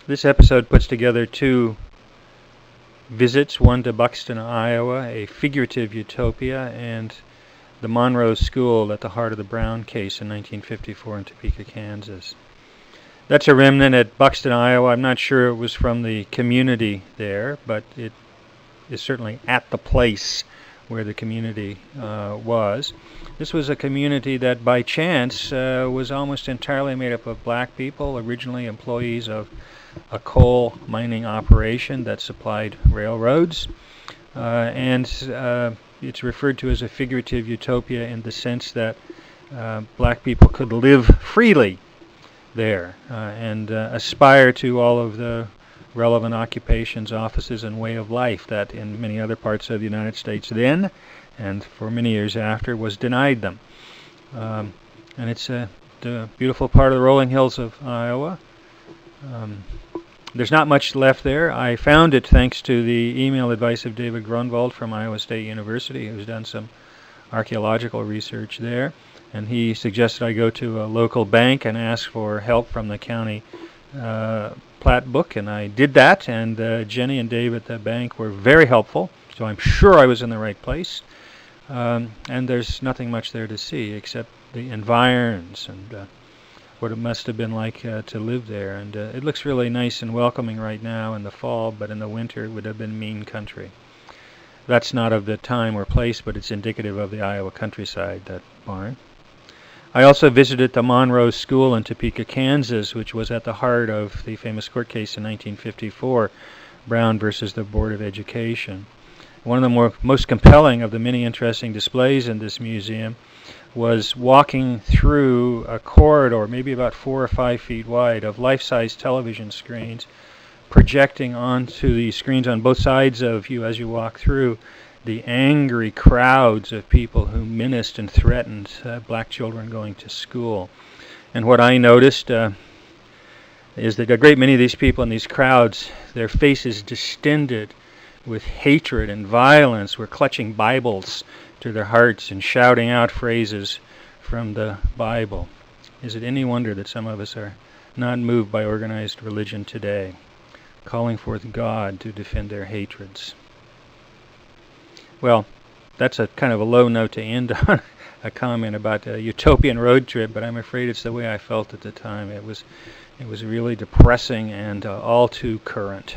This episode puts together two visits, one to Buxton, Iowa, a figurative utopia, and the Monroe School at the heart of the Brown case in 1954 in Topeka, Kansas. That's a remnant at Buxton, Iowa. I'm not sure it was from the community there, but it is certainly at the place where the community was. This was a community that by chance was almost entirely made up of black people, originally employees of a coal mining operation that supplied railroads, and it's referred to as a figurative utopia in the sense that black people could live freely there and aspire to all of the relevant occupations, offices, and way of life that in many other parts of the United States then, and for many years after, was denied them. And it's the beautiful part of the rolling hills of Iowa. There's not much left there. I found it thanks to the email advice of David Grunwald from Iowa State University, who's done some archaeological research there. And he suggested I go to a local bank and ask for help from the county plat book, and I did that, and Jenny and Dave at the bank were very helpful, so I'm sure I was in the right place. And there's nothing much there to see except the environs and what it must have been like to live there. And it looks really nice and welcoming right now in the fall, but in the winter it would have been mean country. That's not of the time or place, but it's indicative of the Iowa countryside, that barn. I also visited the Monroe School in Topeka, Kansas, which was at the heart of the famous court case in 1954, Brown versus the Board of Education. One of the most compelling of the many interesting displays in this museum was walking through a corridor, maybe about 4 or 5 feet wide, of life-size television screens, projecting onto the screens on both sides of you as you walk through the angry crowds of people who menaced and threatened black children going to school. And what I noticed is that a great many of these people in these crowds, their faces distended with hatred and violence, were clutching Bibles to their hearts and shouting out phrases from the Bible. Is it any wonder that some of us are not moved by organized religion today, calling forth God to defend their hatreds? Well, that's a kind of a low note to end on, a comment about a utopian road trip, but I'm afraid it's the way I felt at the time. It was really depressing and all too current.